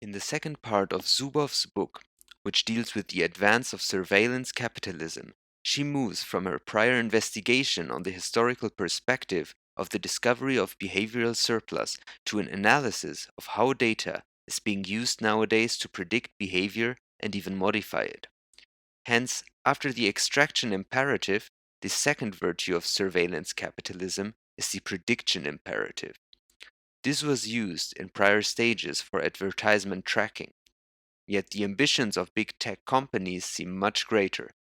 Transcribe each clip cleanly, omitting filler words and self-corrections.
In the second part of Zuboff's book, which deals with the advance of surveillance capitalism, she moves from her prior investigation on the historical perspective of the discovery of behavioral surplus to an analysis of how data is being used nowadays to predict behavior and even modify it. Hence, after the extraction imperative, the second virtue of surveillance capitalism is the prediction imperative. This was used in prior stages for advertisement tracking, yet the ambitions of big tech companies seem much greater.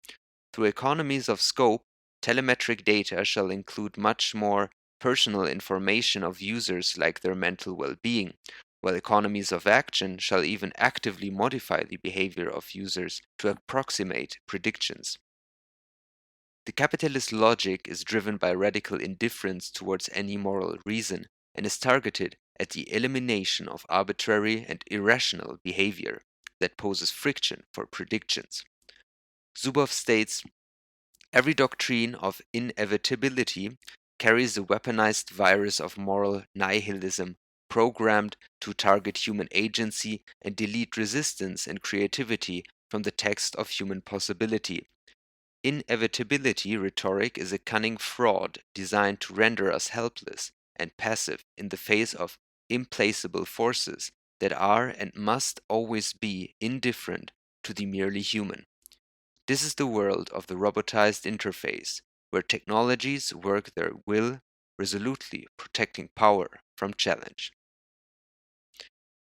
Through economies of scope, telemetric data shall include much more personal information of users like their mental well-being, while economies of action shall even actively modify the behavior of users to approximate predictions. The capitalist logic is driven by radical indifference towards any moral reason and is targeted at the elimination of arbitrary and irrational behavior that poses friction for predictions. Zuboff states, every doctrine of inevitability carries a weaponized virus of moral nihilism programmed to target human agency and delete resistance and creativity from the text of human possibility. Inevitability rhetoric is a cunning fraud designed to render us helpless and passive in the face of implacable forces that are and must always be indifferent to the merely human. This is the world of the robotized interface, where technologies work their will resolutely, protecting power from challenge.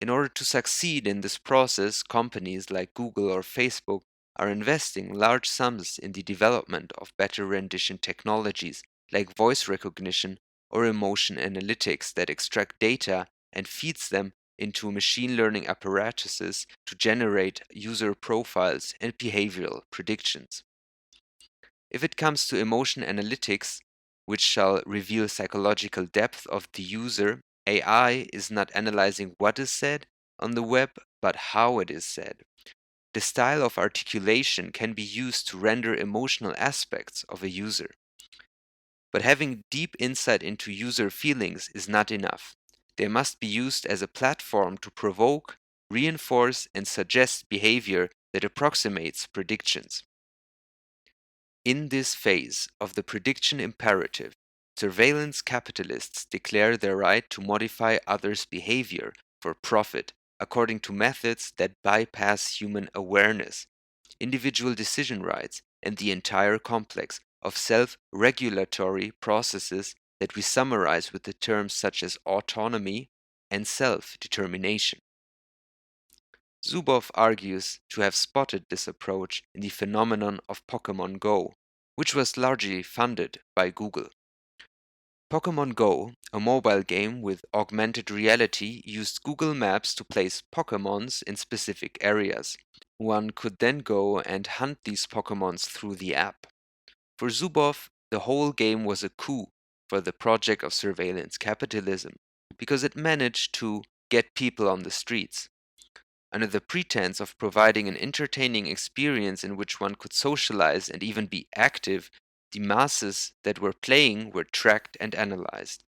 In order to succeed in this process, companies like Google or Facebook are investing large sums in the development of better rendition technologies like voice recognition or emotion analytics that extract data and feeds them into machine learning apparatuses to generate user profiles and behavioral predictions. If it comes to emotion analytics, which shall reveal psychological depth of the user, AI is not analyzing what is said on the web, but how it is said. The style of articulation can be used to render emotional aspects of a user. But having deep insight into user feelings is not enough. They must be used as a platform to provoke, reinforce, and suggest behavior that approximates predictions. In this phase of the prediction imperative, surveillance capitalists declare their right to modify others' behavior for profit according to methods that bypass human awareness, individual decision rights, and the entire complex of self-regulatory processes that we summarize with the terms such as autonomy and self-determination. Zuboff argues to have spotted this approach in the phenomenon of Pokémon Go, which was largely funded by Google. Pokémon Go, a mobile game with augmented reality, used Google Maps to place Pokémons in specific areas. One could then go and hunt these Pokémons through the app. For Zuboff, the whole game was a coup for the project of surveillance capitalism because it managed to get people on the streets. Under the pretense of providing an entertaining experience in which one could socialize and even be active, the masses that were playing were tracked and analyzed.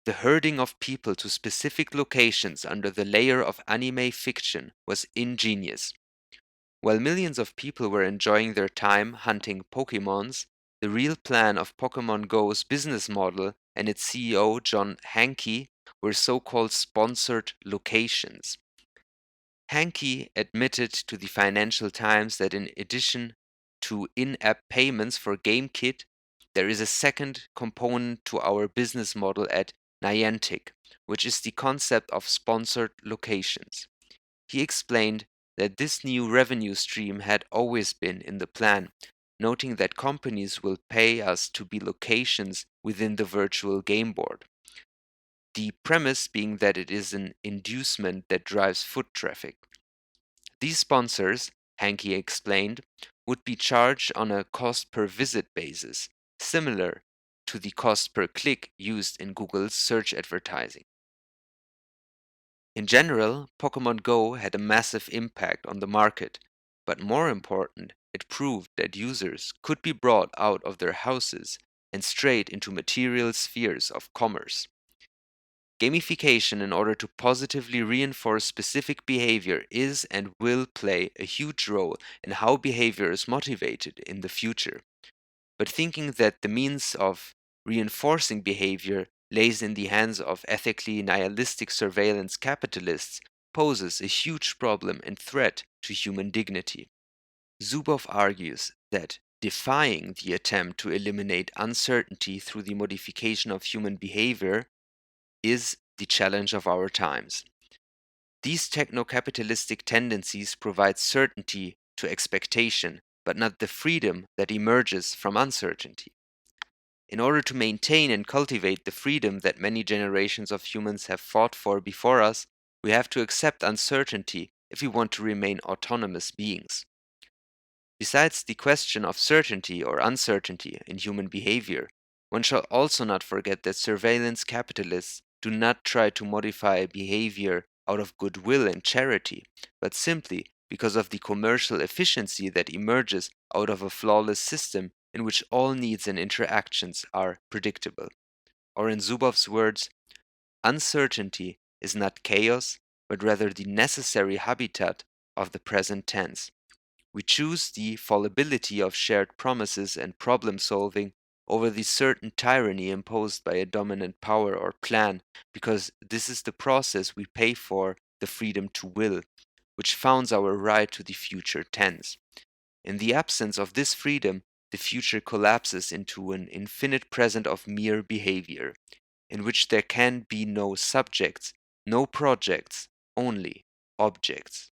The herding of people to specific locations under the layer of anime fiction was ingenious. While millions of people were enjoying their time hunting Pokemons, the real plan of Pokemon Go's business model and its CEO John Hanke were so-called sponsored locations. Hanke admitted to the Financial Times that in addition to in-app payments for GameKit, there is a second component to our business model at Niantic, which is the concept of sponsored locations. He explained that this new revenue stream had always been in the plan, noting that companies will pay us to be locations within the virtual game board. The premise being that it is an inducement that drives foot traffic. These sponsors, Hanke explained, would be charged on a cost per visit basis, similar to the cost per click used in Google's search advertising. In general, Pokemon Go had a massive impact on the market, but more important, it proved that users could be brought out of their houses and straight into material spheres of commerce. Gamification, in order to positively reinforce specific behavior, is and will play a huge role in how behavior is motivated in the future. But thinking that the means of reinforcing behavior lays in the hands of ethically nihilistic surveillance capitalists poses a huge problem and threat to human dignity. Zuboff argues that defying the attempt to eliminate uncertainty through the modification of human behavior is the challenge of our times. These techno-capitalistic tendencies provide certainty to expectation, but not the freedom that emerges from uncertainty. In order to maintain and cultivate the freedom that many generations of humans have fought for before us, we have to accept uncertainty if we want to remain autonomous beings. Besides the question of certainty or uncertainty in human behavior, one shall also not forget that surveillance capitalists do not try to modify behavior out of goodwill and charity, but simply because of the commercial efficiency that emerges out of a flawless system in which all needs and interactions are predictable. Or in Zuboff's words, uncertainty is not chaos, but rather the necessary habitat of the present tense. We choose the fallibility of shared promises and problem solving over the certain tyranny imposed by a dominant power or plan, because this is the process we pay for the freedom to will, which founds our right to the future tense. In the absence of this freedom, the future collapses into an infinite present of mere behavior, in which there can be no subjects, no projects, only objects.